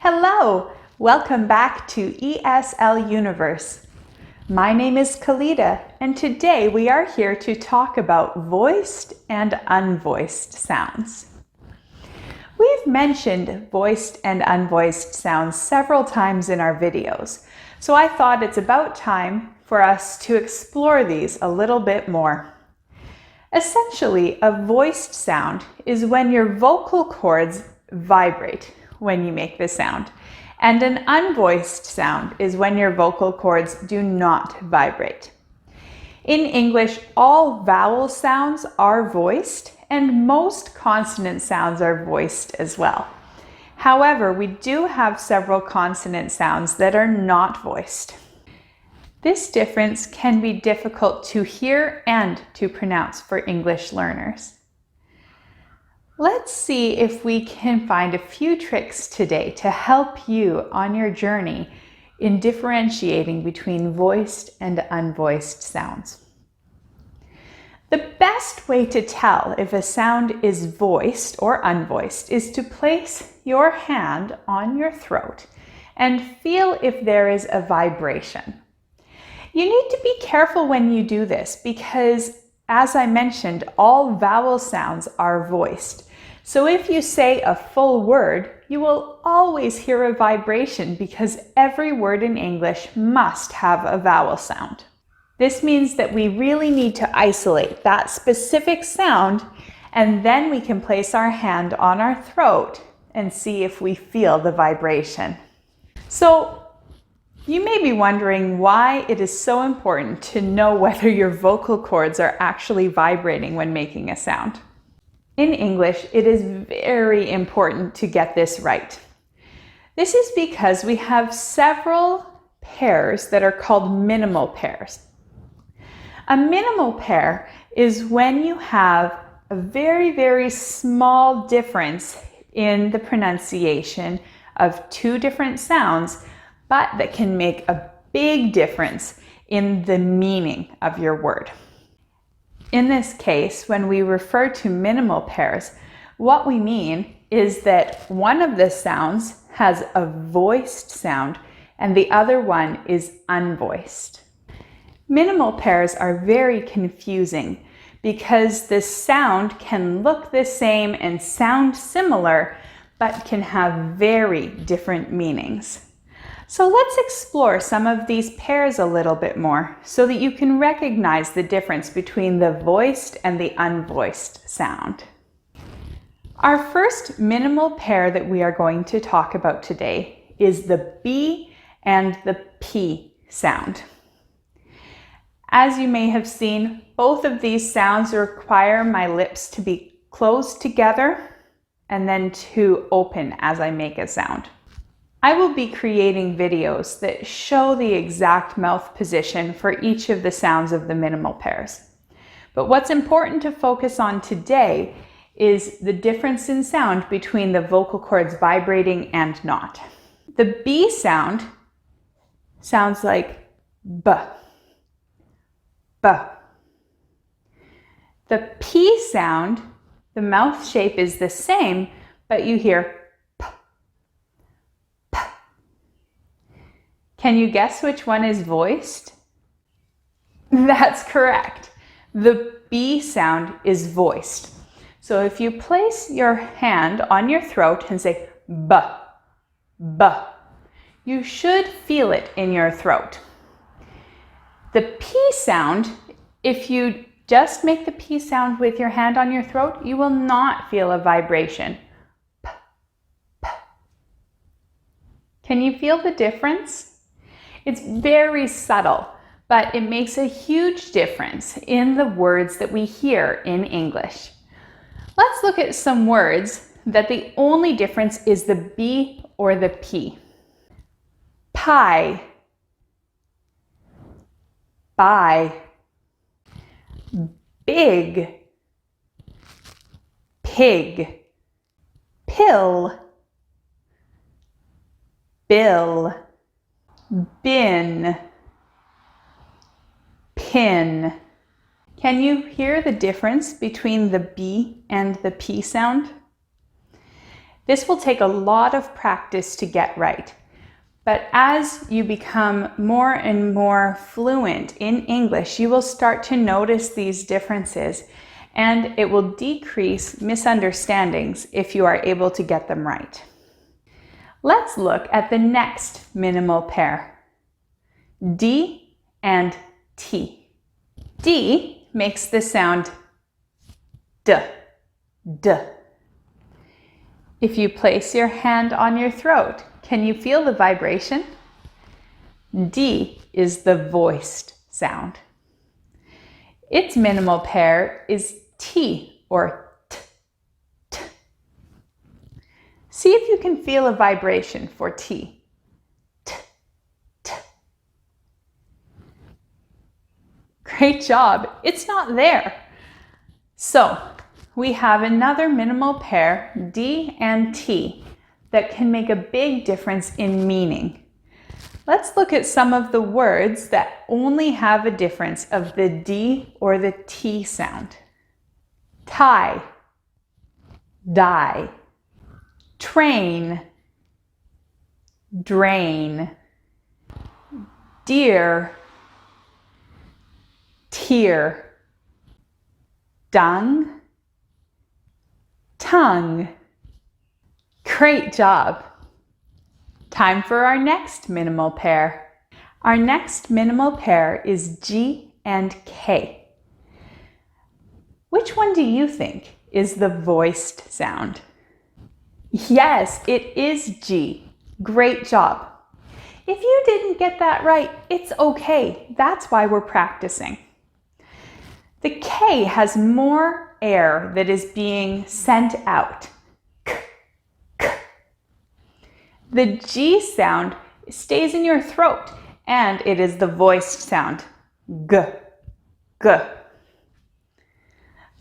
Hello! Welcome back to ESL Universe. My name is Kalida, and today we are here to talk about voiced and unvoiced sounds. We've mentioned voiced and unvoiced sounds several times in our videos, so I thought it's about time for us to explore these a little bit more. Essentially, a voiced sound is when your vocal cords vibrate when you make the sound, and an unvoiced sound is when your vocal cords do not vibrate. In English, all vowel sounds are voiced, and most consonant sounds are voiced as well. However, we do have several consonant sounds that are not voiced. This difference can be difficult to hear and to pronounce for English learners. Let's see if we can find a few tricks today to help you on your journey in differentiating between voiced and unvoiced sounds. The best way to tell if a sound is voiced or unvoiced is to place your hand on your throat and feel if there is a vibration. You need to be careful when you do this because, as I mentioned, all vowel sounds are voiced. So if you say a full word, you will always hear a vibration because every word in English must have a vowel sound. This means that we really need to isolate that specific sound, and then we can place our hand on our throat and see if we feel the vibration. So you may be wondering why it is so important to know whether your vocal cords are actually vibrating when making a sound. In English, it is very important to get this right. This is because we have several pairs that are called minimal pairs. A minimal pair is when you have a very, very small difference in the pronunciation of two different sounds, but that can make a big difference in the meaning of your word. In this case, when we refer to minimal pairs, what we mean is that one of the sounds has a voiced sound and the other one is unvoiced. Minimal pairs are very confusing because the sound can look the same and sound similar, but can have very different meanings. So let's explore some of these pairs a little bit more so that you can recognize the difference between the voiced and the unvoiced sound. Our first minimal pair that we are going to talk about today is the B and the P sound. As you may have seen, both of these sounds require my lips to be closed together and then to open as I make a sound. I will be creating videos that show the exact mouth position for each of the sounds of the minimal pairs. But what's important to focus on today is the difference in sound between the vocal cords vibrating and not. The B sound sounds like B, B. The P sound, the mouth shape is the same, but you hear Can you guess which one is voiced? That's correct. The B sound is voiced. So if you place your hand on your throat and say B, B, you should feel it in your throat. The P sound, if you just make the P sound with your hand on your throat, you will not feel a vibration. P, P. Can you feel the difference? It's very subtle, but it makes a huge difference in the words that we hear in English. Let's look at some words that the only difference is the B or the P. Pie, buy, big, pig, pill, bill, bin, pin. Can you hear the difference between the B and the P sound? This will take a lot of practice to get right. But as you become more and more fluent in English, you will start to notice these differences, and it will decrease misunderstandings if you are able to get them right. Let's look at the next minimal pair, D and T. D makes the sound D, D. If you place your hand on your throat, can you feel the vibration? D is the voiced sound. Its minimal pair is T or T, T. See if you can feel a vibration for T. T, T. Great job. It's not there. So we have another minimal pair, D and T, that can make a big difference in meaning. Let's look at some of the words that only have a difference of the D or the T sound. Tie, die, train, drain, dear, tear, dung, tongue. Great job! Time for our next minimal pair. Our next minimal pair is G and K. Which one do you think is the voiced sound? Yes, it is G. Great job. If you didn't get that right, it's okay. That's why we're practicing. The K has more air that is being sent out. K, K. The G sound stays in your throat, and it is the voiced sound. G, G.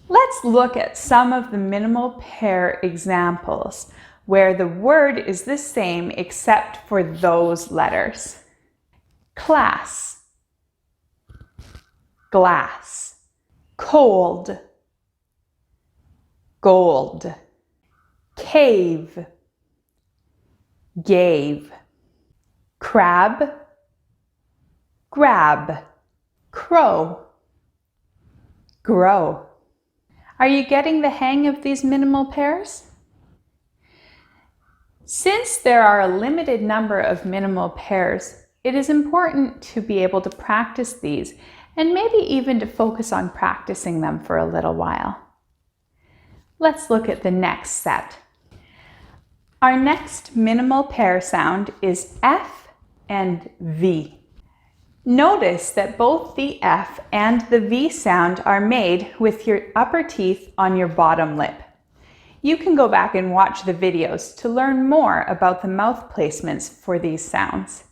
Let's look at some of the minimal pair examples where the word is the same except for those letters. Class, glass, cold, gold, cave, gave, crab, grab, crow, grow. Are you getting the hang of these minimal pairs? Since there are a limited number of minimal pairs, it is important to be able to practice these and maybe even to focus on practicing them for a little while. Let's look at the next set. Our next minimal pair sound is F and V. Notice that both the F and the V sound are made with your upper teeth on your bottom lip. You can go back and watch the videos to learn more about the mouth placements for these sounds.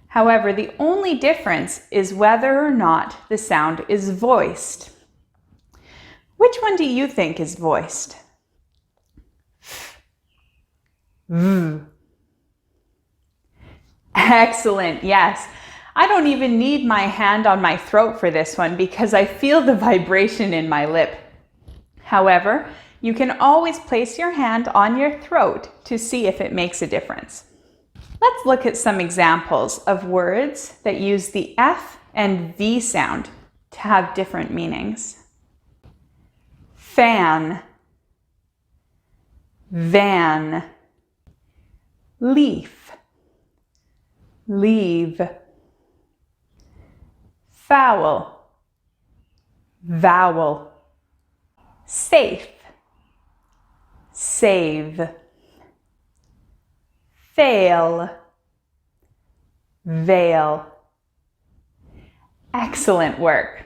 However, the only difference is whether or not the sound is voiced. Which one do you think is voiced? V. Excellent, yes. I don't even need my hand on my throat for this one because I feel the vibration in my lip. However, you can always place your hand on your throat to see if it makes a difference. Let's look at some examples of words that use the F and V sound to have different meanings. Fan, van, leaf, leave, foul, vowel, safe, save, fail, veil. Excellent work.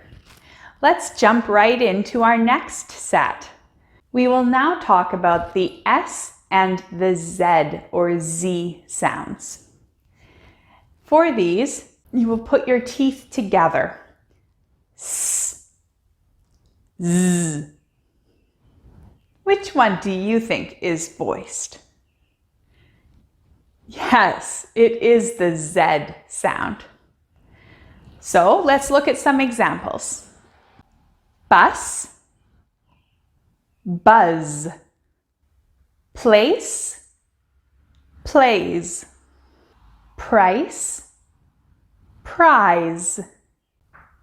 Let's jump right into our next set. We will now talk about the S and the Z or Z sounds. For these, you will put your teeth together. S, Z. Which one do you think is voiced? Yes, it is the Z sound. So let's look at some examples. Bus, buzz, place, plays, price, prize,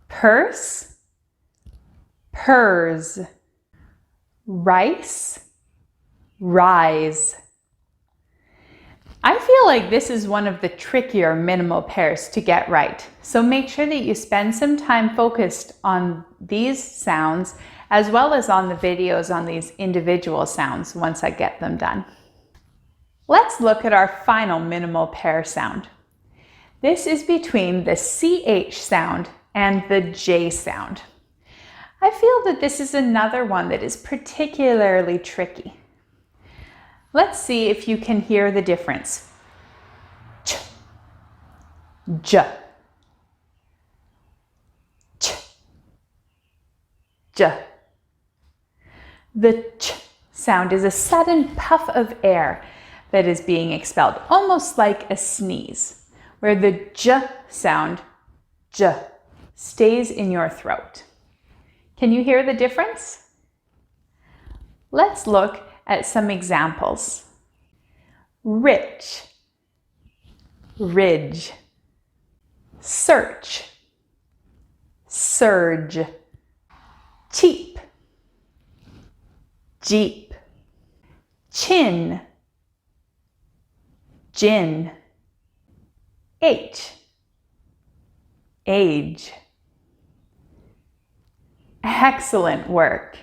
purse, purrs, rice, rise. I feel like this is one of the trickier minimal pairs to get right, so make sure that you spend some time focused on these sounds as well as on the videos on these individual sounds once I get them done. Let's look at our final minimal pair sound. This is between the CH sound and the J sound. I feel that this is another one that is particularly tricky. Let's see if you can hear the difference. Ch, j, ch, j. The ch sound is a sudden puff of air that is being expelled, almost like a sneeze, where the j sound, j, stays in your throat. Can you hear the difference? Let's look at some examples. Rich, ridge, search, surge, cheap, jeep, chin, gin, age. Excellent work.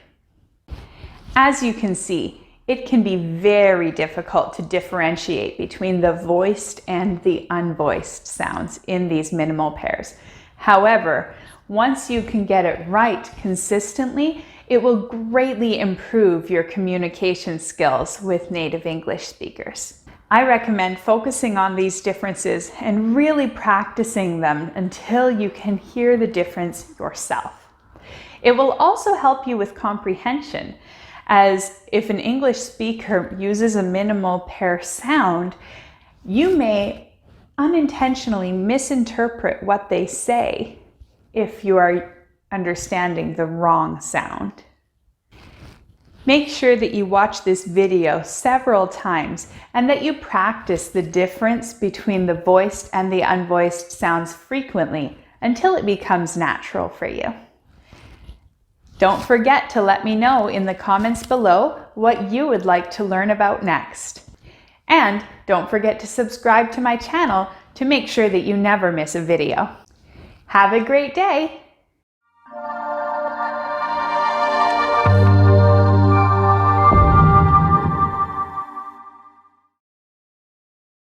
As you can see, it can be very difficult to differentiate between the voiced and the unvoiced sounds in these minimal pairs. However, once you can get it right consistently, it will greatly improve your communication skills with native English speakers. I recommend focusing on these differences and really practicing them until you can hear the difference yourself. It will also help you with comprehension, as if an English speaker uses a minimal pair sound, you may unintentionally misinterpret what they say if you are understanding the wrong sound. Make sure that you watch this video several times and that you practice the difference between the voiced and the unvoiced sounds frequently until it becomes natural for you. Don't forget to let me know in the comments below what you would like to learn about next. And don't forget to subscribe to my channel to make sure that you never miss a video. Have a great day!